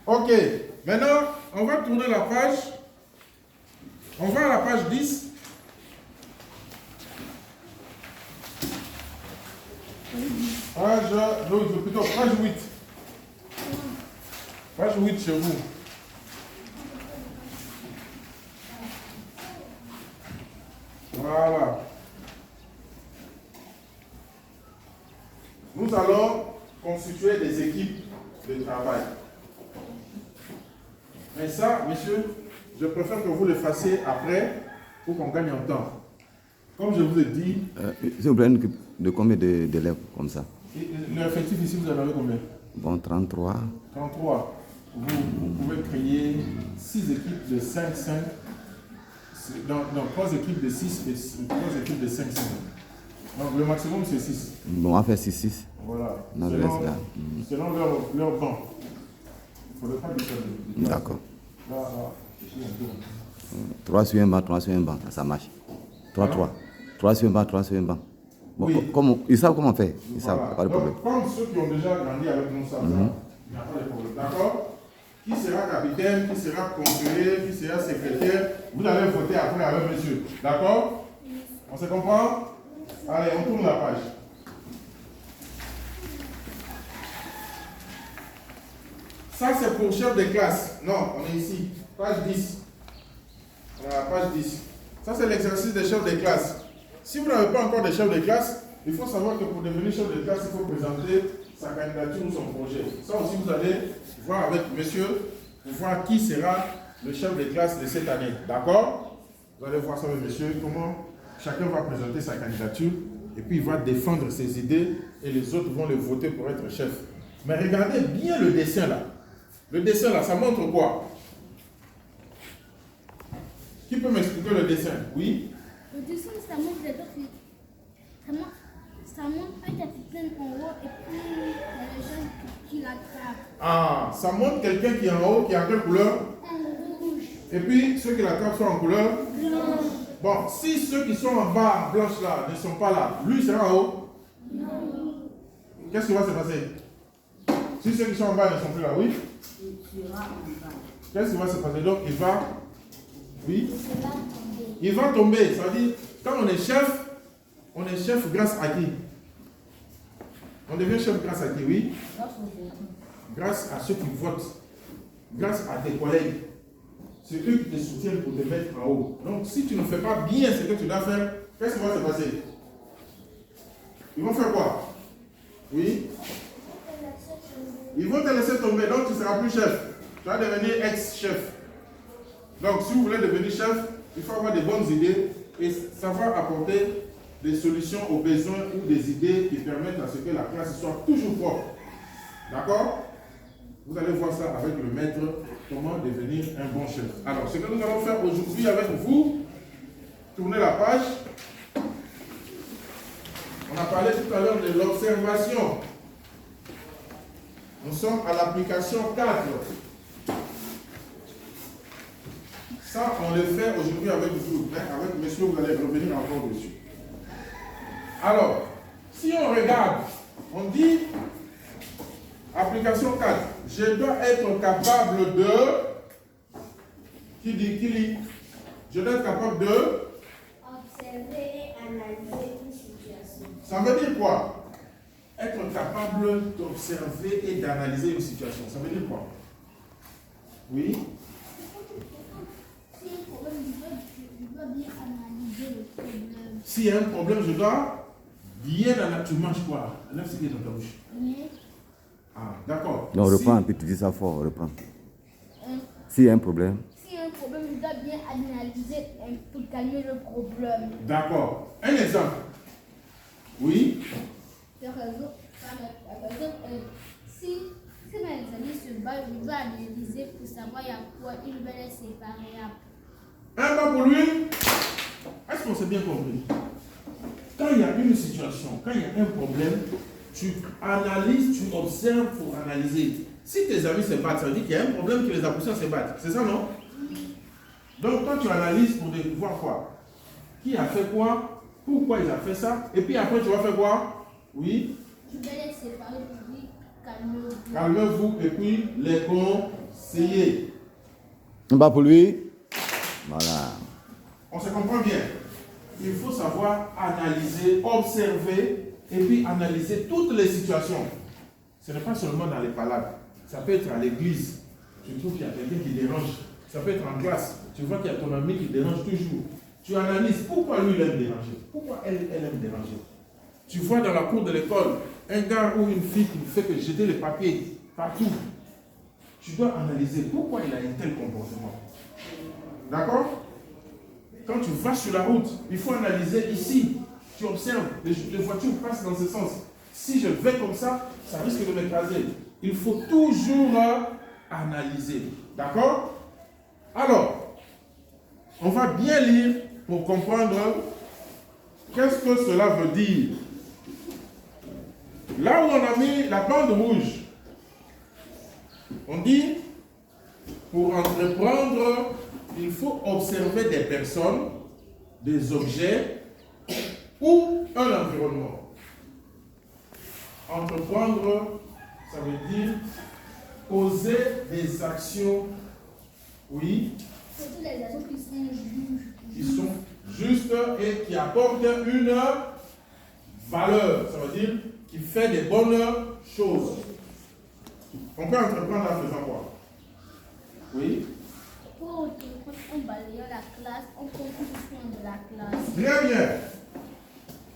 Ok. Maintenant, on va tourner la page. On va à la page 10. Page, non, plutôt page 8. Page 8 chez vous. Voilà. Nous allons constituer des équipes de travail. Mais ça, monsieur, je préfère que vous le fassiez après pour qu'on gagne en temps. Comme je vous ai dit... C'est un problème de combien d'élèves comme ça? L'effectif ici, vous en avez combien? Bon, 33. 33. Vous pouvez créer 6 équipes de 5, 5. Donc 3 équipes de 6 et 3 équipes de 5, 5. Donc le maximum c'est 6. Bon, on va faire 6, 6. Voilà. Non, selon leur banc. Il ne faudrait pas que ça. D'accord. Là, 3 sur un banc, 3 sur un banc, ça marche. 3, 3. 3 sur un banc, 3 sur un banc. Bon, oui. Ils savent comment faire. Ils voilà. savent, pas de problème. Donc, comme ceux qui ont déjà grandi avec nous savent, il n'y a pas de problème. D'accord? Qui sera capitaine, qui sera conseiller, qui sera secrétaire, vous allez voter après avec monsieur. D'accord? On se comprend? Allez, on tourne la page. Ça, c'est pour chef de classe. Non, on est ici. Page 10. Voilà, page 10. Ça, c'est l'exercice des chefs de classe. Si vous n'avez pas encore de chef de classe, il faut savoir que pour devenir chef de classe, il faut présenter sa candidature ou son projet. Ça aussi, vous allez voir avec monsieur pour voir qui sera le chef de classe de cette année. D'accord? Vous allez voir ça avec monsieur, comment chacun va présenter sa candidature et puis il va défendre ses idées et les autres vont le voter pour être chef. Mais regardez bien le dessin là. Le dessin là, ça montre quoi? Qui peut m'expliquer le dessin? Oui? Le dessin, ça montre des autres. Ça montre un capitaine en haut et puis les gens qui l'attrapent. Ah, ça montre quelqu'un qui est en haut, qui est en quelle couleur? En rouge. Et puis ceux qui l'attrapent sont en couleur? Blanche. Bon, si ceux qui sont en bas, blanche là, ne sont pas là, lui sera en haut? Non. Qu'est-ce qui va se passer? Si ceux qui sont en bas ne sont plus là, oui? Qu'est-ce qui va se passer? Donc il va... Oui? Il va tomber. Ça veut dire, quand on est chef grâce à qui? On devient chef grâce à qui? Oui? Grâce à ceux qui votent. Grâce à tes collègues. C'est eux qui te soutiennent pour te mettre en haut. Donc si tu ne fais pas bien ce que tu dois faire, qu'est-ce qui va se passer? Ils vont faire quoi? Oui? Ils vont te laisser tomber, donc tu ne seras plus chef. Tu vas devenir ex-chef. Donc si vous voulez devenir chef, il faut avoir des bonnes idées et savoir apporter des solutions aux besoins ou des idées qui permettent à ce que la classe soit toujours propre. D'accord? Vous allez voir ça avec le maître, comment devenir un bon chef. Alors, ce que nous allons faire aujourd'hui avec vous, tournez la page. On a parlé tout à l'heure de l'observation. Nous sommes à l'application 4. Ça, on le fait aujourd'hui avec vous. Mais avec monsieur, vous allez revenir encore dessus. Alors, si on regarde, on dit, application 4, je dois être capable de, qui lit, je dois être capable de, Observer et analyser une situation. ça veut dire quoi? Être capable d'observer et d'analyser une situation, ça veut dire quoi? Oui? S'il y a un problème, je dois bien analyser. Tu manges quoi? Enlève ce qui est dans ta bouche. Ah, d'accord. Non, reprends, puis tu dis ça fort, reprends. S'il y a un problème. S'il y a un problème, je dois bien analyser pour calmer le problème. D'accord. Un exemple. Oui? Par exemple, si mes amis se battent, je dois analyser pour savoir il y a quoi, il va les séparer. Un pas pour lui. Est-ce qu'on s'est bien compris? Quand il y a une situation, quand il y a un problème, tu analyses, tu observes pour analyser. Si tes amis se battent, ça veut dire qu'il y a un problème qui les a poussés à se battre. C'est ça, non? Donc, toi, tu analyses pour voir quoi? Qui a fait quoi? Pourquoi il a fait ça? Et puis après, tu vas faire quoi? Oui? Je vais les séparer pour dire calmez-vous. Calmez-vous et puis les conseiller. Conseiller. Un bas pour lui. Voilà. On se comprend bien. Il faut savoir analyser, observer et puis analyser toutes les situations. Ce n'est pas seulement dans les palabres. Ça peut être à l'église. Tu trouves qu'il y a quelqu'un qui dérange. Ça peut être en classe. Tu vois qu'il y a ton ami qui dérange toujours. Tu analyses pourquoi lui il aime déranger. Pourquoi elle aime déranger. Tu vois dans la cour de l'école un gars ou une fille qui ne fait que jeter les papiers partout. Tu dois analyser pourquoi il a un tel comportement. D'accord? Quand tu vas sur la route, il faut analyser ici. Tu observes, les voitures passent dans ce sens. Si je vais comme ça, ça risque de m'écraser. Il faut toujours analyser. D'accord? Alors, on va bien lire pour comprendre qu'est-ce que cela veut dire. Là où on a mis la bande rouge, on dit, pour entreprendre, il faut observer des personnes, des objets ou un environnement. Entreprendre, ça veut dire poser des actions, oui, Surtout les actions qui sont justes et qui apportent une valeur, ça veut dire qui fait des bonnes choses. On peut entreprendre en faisant quoi? Oui. Pour entreprendre en balayant la classe, en prenant soin de la classe. Très bien.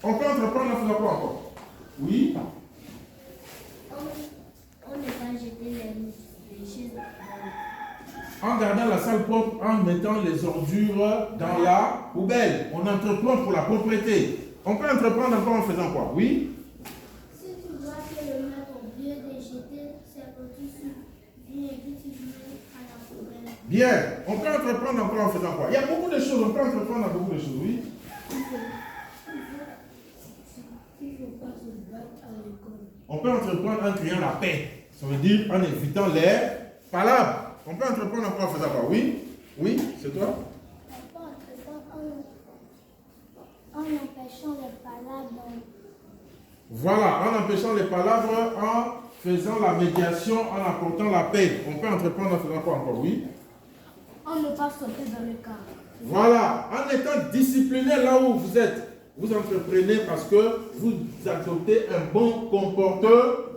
On peut entreprendre en faisant quoi encore? Oui. On ne pas jeter les choses. En gardant la salle propre, en mettant les ordures dans la poubelle. On entreprend pour la propreté. On peut entreprendre encore en faisant quoi? Oui. Si tu vois que le maître au lieu de jeter ses petits viens et puis tu mets à la poubelle. Bien. On peut entreprendre encore en faisant quoi? Il y a beaucoup de choses. On peut entreprendre en beaucoup de choses. Oui. Il ne faut pas se battre à l'école. On peut entreprendre en créant la paix. Ça veut dire en évitant les palabres. On peut entreprendre encore en faisant quoi? Oui. Oui, c'est toi? On peut entreprendre en empêchant les palabres. Voilà, en empêchant les palabres, en faisant la médiation, en apportant la paix. On peut entreprendre en faisant quoi encore? Oui. On ne pas sauter dans le cadre. Voilà, en étant discipliné là où vous êtes. Vous entreprenez parce que vous adoptez un bon comportement.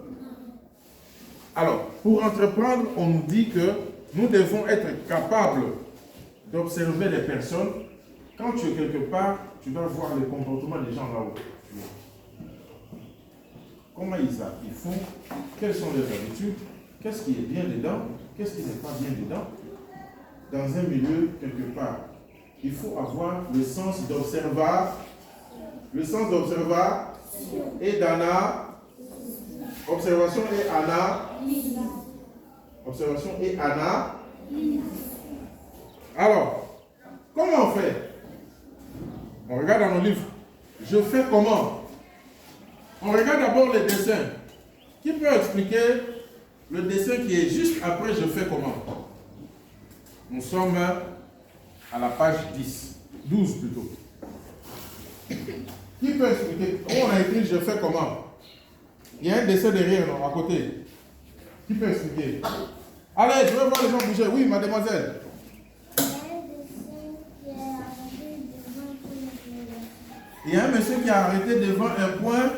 Alors, pour entreprendre, on nous dit que nous devons être capables d'observer les personnes. Quand tu es quelque part, tu dois voir le comportement des gens là-haut. Comment ils font, quelles sont leurs habitudes, qu'est-ce qui est bien dedans, qu'est-ce qui n'est pas bien dedans. Dans un milieu, quelque part, il faut avoir le sens d'observation et d'ana. Observation et ana. Observation et ana. Alors, comment on fait? On regarde dans nos livres. Je fais comment? On regarde d'abord les dessins. Qui peut expliquer le dessin qui est juste après je fais comment? Nous sommes à la page 12 plutôt. Qui peut expliquer? On a écrit je fais comment? Il y a un dessin derrière, non, à côté. Qui peut expliquer? Allez, je veux voir les gens bouger. Oui, mademoiselle. Il y a un monsieur qui a arrêté devant un point.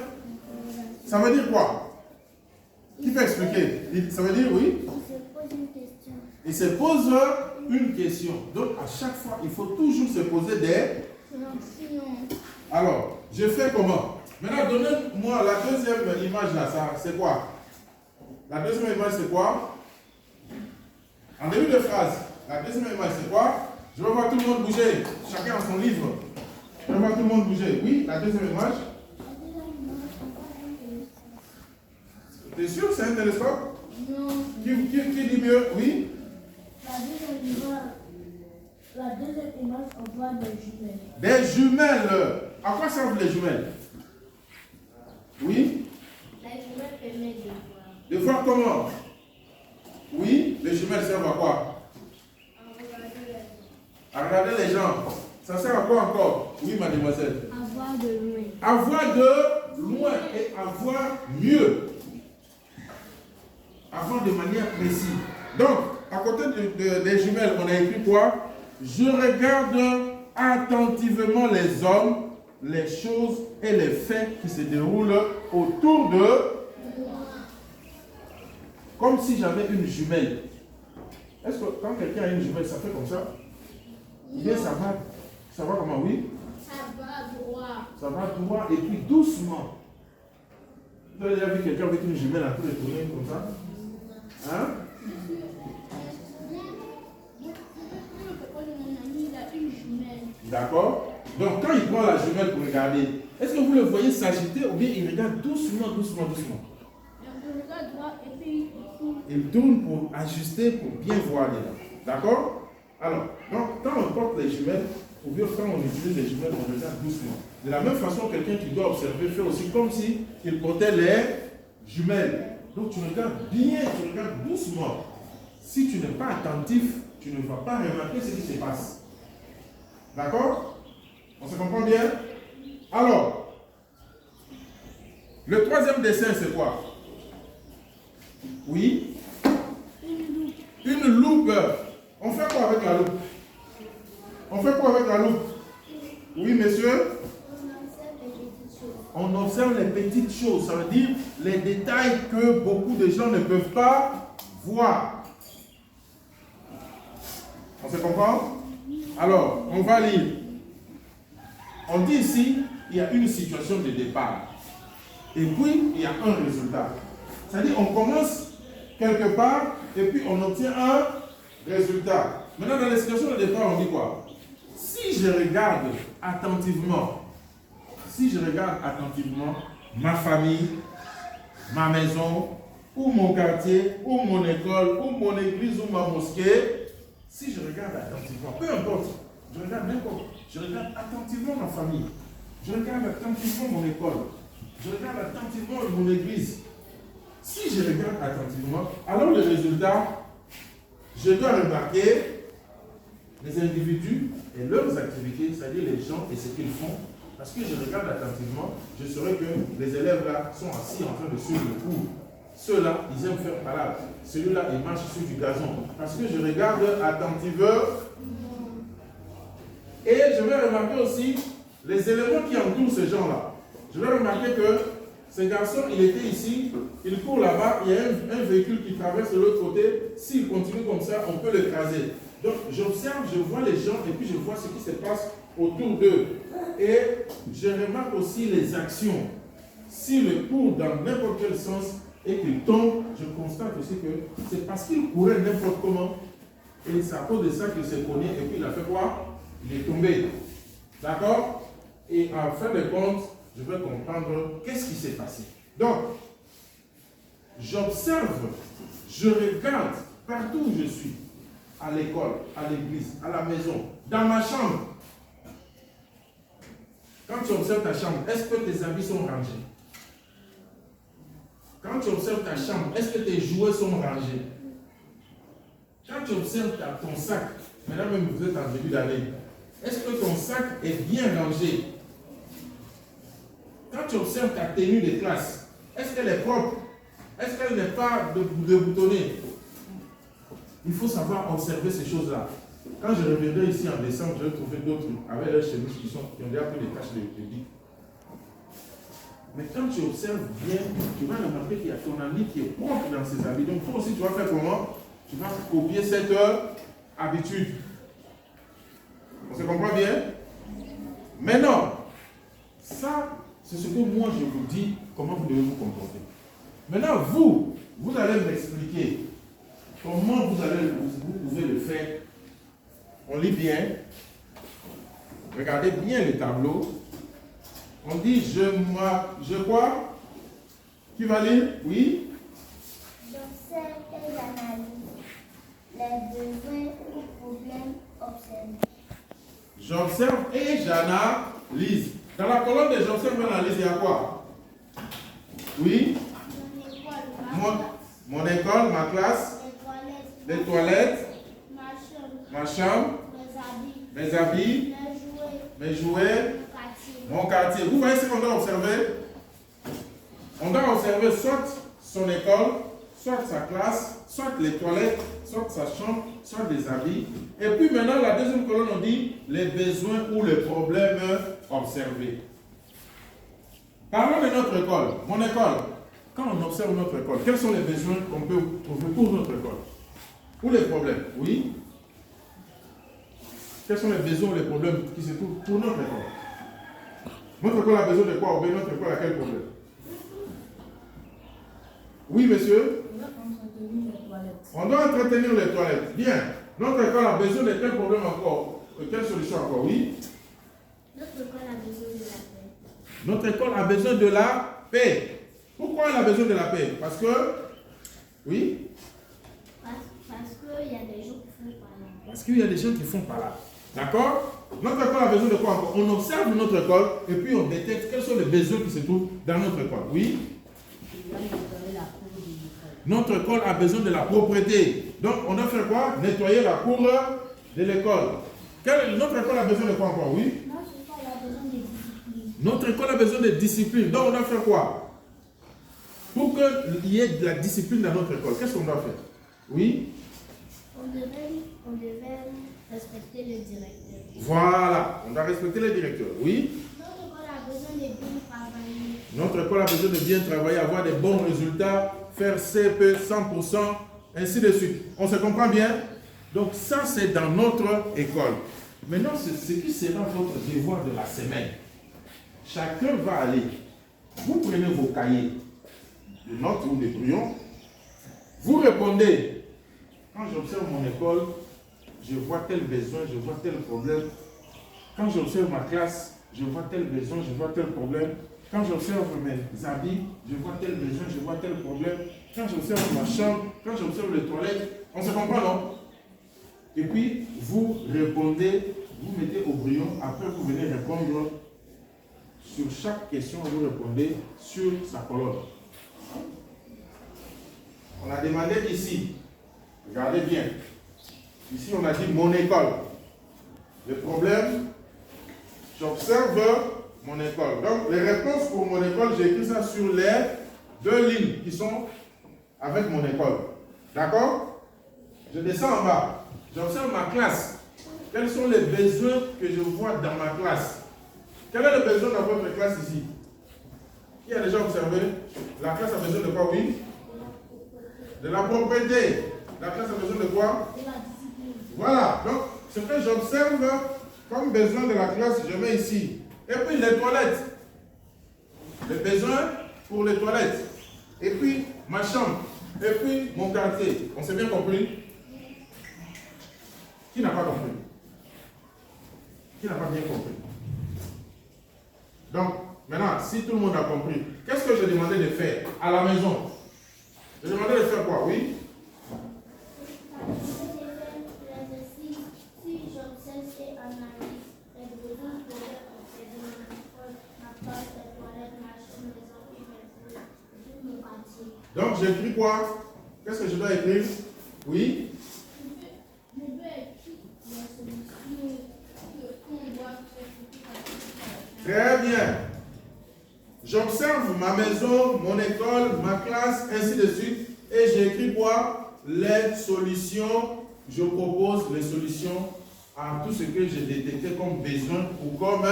Ça veut dire quoi? Qui peut expliquer? Ça veut dire oui? Il se pose une question. Donc, à chaque fois, il faut toujours se poser des... Alors, je fais comment? Maintenant, donnez-moi la deuxième image là. Ça, c'est quoi? La deuxième image, c'est quoi? En début de phrase, la deuxième image, c'est quoi? Je veux voir tout le monde bouger. Chacun a son livre. Je veux voir tout le monde bouger. Oui, la deuxième image. T'es sûr que c'est un télescope? Non. Qui dit mieux? Oui? La deuxième image, on voit des jumelles. Des jumelles. À quoi servent les jumelles? Oui? Les jumelles permettent De voir comment? Oui? Les jumelles servent à quoi? À regarder les gens. Ça sert à quoi encore? Oui, mademoiselle. À voir de loin. À voir de loin et à voir mieux. À voir de manière précise. Donc, à côté des jumelles, on a écrit quoi? Je regarde attentivement les hommes, les choses et les faits qui se déroulent autour d'eux, comme si j'avais une jumelle. Est-ce que quand quelqu'un a une jumelle, ça fait comme ça? Ou bien ça va comment, oui? Ça va droit. Ça va droit et puis doucement. Vous avez déjà vu quelqu'un avec une jumelle en train de tourner comme ça? Hein? D'accord? Donc quand il prend la jumelle pour regarder, est-ce que vous le voyez s'agiter ou bien il regarde doucement? Je regarde droit et puis Il tourne pour ajuster, pour bien voir dedans. D'accord? Alors, donc, quand on porte les jumelles, ou bien quand on utilise les jumelles, on regarde doucement. De la même façon, quelqu'un qui doit observer fait aussi comme si il portait les jumelles. Donc tu regardes bien, tu regardes doucement. Si tu n'es pas attentif, tu ne vas pas remarquer ce qui se passe. D'accord? On se comprend bien? Alors, le troisième dessin, c'est quoi? Oui? Une loupe. On fait quoi avec la loupe? On fait quoi avec la loupe? Oui, monsieur? On observe les petites choses. Ça veut dire les détails que beaucoup de gens ne peuvent pas voir. On se comprend? Alors, on va lire. On dit ici, il y a une situation de départ. Et puis, il y a un résultat. C'est-à-dire, on commence quelque part et puis on obtient un résultat. Maintenant, dans les situations de départ, on dit quoi? Si je regarde attentivement ma famille, ma maison, ou mon quartier, ou mon école, ou mon église, ou ma mosquée, si je regarde attentivement, peu importe, je regarde n'importe, je regarde attentivement ma famille, je regarde attentivement mon école, je regarde attentivement mon église. Si je regarde attentivement, alors le résultat, je dois remarquer les individus et leurs activités, c'est-à-dire les gens et ce qu'ils font. Parce que je regarde attentivement, je saurai que les élèves là sont assis en train de suivre le cours. Ceux-là, ils aiment faire parade. Celui-là, il marche sur du gazon. Parce que je regarde attentivement. Et je vais remarquer aussi les éléments qui entourent ces gens-là. Je vais remarquer que ce garçon, il était ici, il court là-bas, il y a un véhicule qui traverse de l'autre côté. S'il continue comme ça, on peut l'écraser. Donc j'observe, je vois les gens et puis je vois ce qui se passe autour d'eux. Et je remarque aussi les actions. S'il court dans n'importe quel sens et qu'il tombe, je constate aussi que c'est parce qu'il courait n'importe comment. Et c'est à cause de ça qu'il s'est cogné et puis il a fait quoi? Il est tombé. D'accord? Et en fin de compte, je vais comprendre qu'est-ce qui s'est passé. Donc, j'observe, je regarde partout où je suis. À l'école, à l'église, à la maison, dans ma chambre. Quand tu observes ta chambre, est-ce que tes habits sont rangés? Quand tu observes ta chambre, est-ce que tes jouets sont rangés? Quand tu observes ton sac, maintenant même vous êtes en début d'année, est-ce que ton sac est bien rangé? Quand tu observes ta tenue de classe, est-ce qu'elle est propre? Est-ce qu'elle n'est pas déboutonnée? Il faut savoir observer ces choses-là. Quand je reviendrai ici en décembre, je vais trouver d'autres avec leurs chemises qui ont déjà pris des taches de bic. Mais quand tu observes bien, tu vas remarquer qu'il y a ton ami qui est propre dans ses habits. Donc toi aussi, tu vas faire comment? Tu vas copier cette habitude. On se comprend bien? Maintenant, ça, c'est ce que moi je vous dis, comment vous devez vous comporter. Maintenant, vous allez m'expliquer comment vous pouvez le faire. On lit bien. Regardez bien les tableaux. On dit je quoi? Qui va lire? Oui? J'observe et j'analyse les besoins ou problèmes observés. J'observe et j'analyse. Dans la colonne de j'observe et j'analyse, il y a quoi? Oui? Mon école, ma classe, les toilettes, ma chambre, mes habits, mes jouets, mon quartier. Vous voyez ce qu'on doit observer? On doit observer soit son école, soit sa classe, soit les toilettes, soit sa chambre, soit des habits. Et puis maintenant, la deuxième colonne, on dit les besoins ou les problèmes observés. Parlons de notre école, mon école. Quand on observe notre école, quels sont les besoins qu'on peut trouver pour notre école? Ou les problèmes? Oui. Quels sont les besoins ou les problèmes qui se trouvent pour notre école? Notre école a besoin de quoi? Ou bien notre école a quel problème? Oui, monsieur? On doit entretenir les toilettes. Bien. Notre école a besoin de quel problème encore? De quelle solution encore? Oui? Notre école a besoin de la paix. Notre école a besoin de la paix. Pourquoi elle a besoin de la paix? Parce que... Oui? Parce qu'il y a des gens qui font par là. Parce qu'il y a des gens qui font par là. D'accord? Notre école a besoin de quoi encore? On observe notre école et puis on détecte quels sont les besoins qui se trouvent dans notre école. Oui? Notre école a besoin de la propreté. Donc, on doit faire quoi? Nettoyer la cour de l'école. Notre école a besoin de quoi encore? Oui? Notre école a besoin de discipline. Notre école a besoin de discipline. Donc, on doit faire quoi? Pour qu'il y ait de la discipline dans notre école, qu'est-ce qu'on doit faire? Oui? On devait respecter le directeur. Voilà, on doit respecter les directeurs. Oui? Notre école a besoin de bien travailler. Notre école a besoin de bien travailler, avoir des bons résultats, faire CP 100%, ainsi de suite. On se comprend bien? Donc ça, c'est dans notre école. Maintenant, ce qui sera votre devoir de la semaine. Chacun va aller. Vous prenez vos cahiers de notes ou de brouillons. Vous répondez. Quand j'observe mon école, je vois tel besoin, je vois tel problème. Quand j'observe ma classe, je vois tel besoin, je vois tel problème. Quand j'observe mes habits, je vois tel besoin, je vois tel problème. Quand j'observe ma chambre, quand j'observe les toilettes, on se comprend, non? Et puis, vous répondez, vous mettez au brouillon, après vous venez répondre sur chaque question, vous répondez sur sa colonne. On a demandé ici, regardez bien, ici on a dit mon école. Le problème, j'observe mon école. Donc les réponses pour mon école, j'ai écrit ça sur les 2 lignes qui sont avec mon école. D'accord? Je descends en bas, j'observe ma classe. Quels sont les besoins que je vois dans ma classe? Quel est le besoin dans votre classe ici? Qui a déjà observé? La classe a besoin de quoi? Oui? De la propreté. La classe a besoin de quoi? De la discipline. Voilà. Donc, ce que j'observe comme besoin de la classe, je mets ici. Et puis les toilettes. Les besoins pour les toilettes. Et puis ma chambre. Et puis mon quartier. On s'est bien compris? Qui n'a pas compris? Qui n'a pas bien compris? Donc, maintenant, si tout le monde a compris, qu'est-ce que je demandais de faire à la maison? Je demandais de faire quoi? Oui? Si j'observe et analyse les besoins pour ma classe, les toilettes, ma chambre, mes enfants, mes mon quartier. Donc, j'écris quoi? Qu'est-ce que je dois écrire? Oui? Je veux écrire la solution qu'on doit faire. Très bien. J'observe ma maison, mon école, ma classe, ainsi de suite. Et j'écris quoi? Les solutions. Je propose les solutions à tout ce que j'ai détecté comme besoin ou comme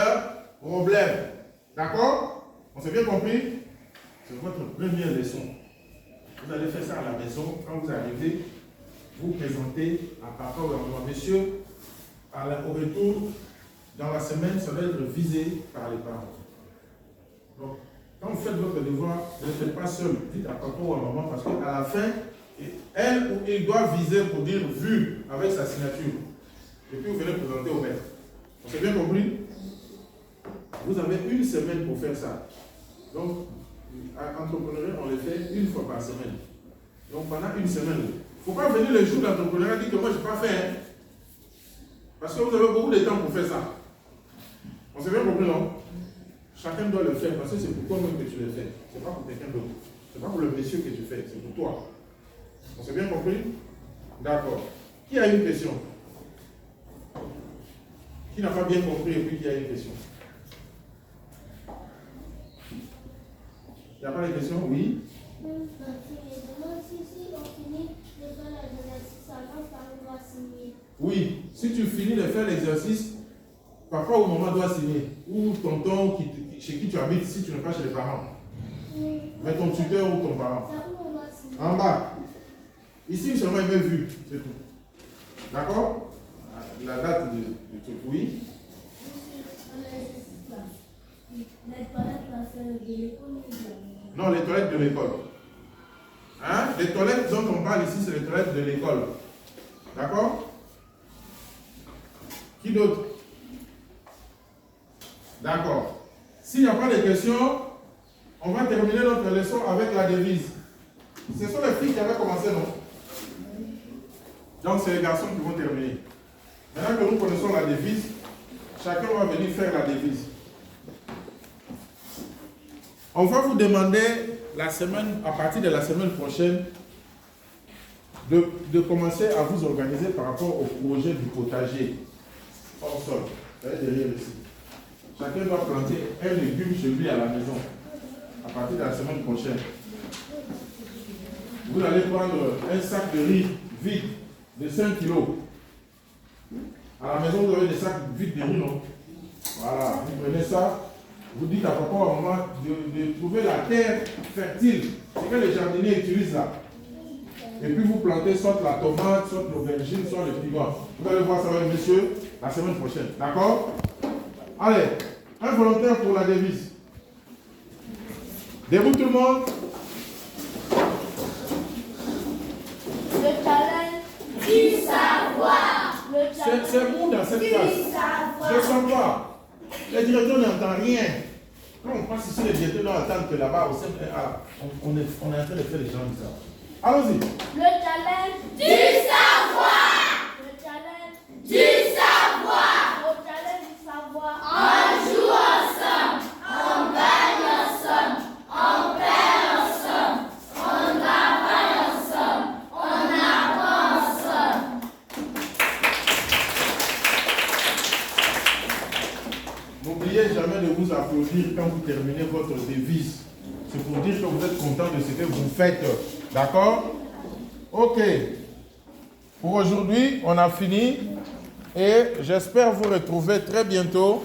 problème. D'accord? On s'est bien compris? C'est votre première leçon. Vous allez faire ça à la maison. Quand vous arrivez, vous présentez à papa ou à maman. Monsieur, au retour, dans la semaine, ça va être visé par les parents. Donc, quand vous faites votre devoir, ne le faites pas seul. Dites à papa ou à maman parce qu'à la fin, elle ou il doit viser pour dire vu avec sa signature. Et puis vous venez présenter au maître. On s'est bien compris? Vous avez 1 semaine pour faire ça. Donc, à l'entrepreneuriat, on le fait 1 fois par semaine. Donc pendant 1 semaine. Il ne faut pas venir le jour d'entrepreneuriat et dire que moi je n'ai pas fait. Hein? Parce que vous avez beaucoup de temps pour faire ça. On s'est bien compris, non? Chacun doit le faire parce que c'est pour toi-même que tu le fais. Ce n'est pas pour quelqu'un d'autre. Ce n'est pas pour le monsieur que tu fais, c'est pour toi. On s'est bien compris? D'accord. Qui a une question? Qui n'a pas bien compris et puis qui a une question? Il n'y a pas de question? Oui? Si on finit de faire l'exercice, alors parfois on doit signer. Oui, si tu finis de faire l'exercice, papa ou maman doit signer. Ou tonton chez qui tu habites, si tu n'es pas chez les parents. Mais ton tuteur ou ton parent. C'est où on doit signer. En bas. Ici seulement il met vu, c'est tout. D'accord? La date de truc, oui. Les toilettes, là, c'est de l'école. Non, les toilettes de l'école. Hein? Les toilettes dont on parle ici, c'est les toilettes de l'école. D'accord? Qui d'autre? D'accord. S'il n'y a pas de questions, on va terminer notre leçon avec la devise. Ce sont les filles qui avaient commencé, non? Donc, c'est les garçons qui vont terminer. Maintenant que nous connaissons la devise, chacun va venir faire la devise. On va vous demander la semaine, à partir de la semaine prochaine, de commencer à vous organiser par rapport au projet du potager hors sol. Derrière ici. Chacun doit planter un légume chez lui à la maison à partir de la semaine prochaine. Vous allez prendre un sac de riz vide de 5 kilos. À la maison, vous avez des sacs vides de riz, non? Voilà, vous prenez ça. Vous dites à papa ou à maman de trouver la terre fertile. C'est que les jardiniers utilisent là. Et puis vous plantez soit la tomate, soit l'aubergine, soit le piment. Vous allez voir ça avec monsieur la semaine prochaine. D'accord? Allez, un volontaire pour la devise. Debout tout le monde. Le challenge du savoir. C'est bon dans cette classe. Je ne sens pas. Le directeur n'entend rien. Quand on passe ici, le directeur doit attendre que là-bas, on est en train de faire les gens du savoir. Allons-y. Le challenge du savoir. Le challenge du savoir. Le challenge du savoir. On joue ensemble. On gagne ensemble. On perd ensemble. On travaille ensemble. On apprend ensemble. N'oubliez jamais de vous applaudir quand vous terminez votre devise. C'est pour dire que vous êtes content de ce que vous faites. D'accord? Ok. Pour aujourd'hui, on a fini. Et j'espère vous retrouver très bientôt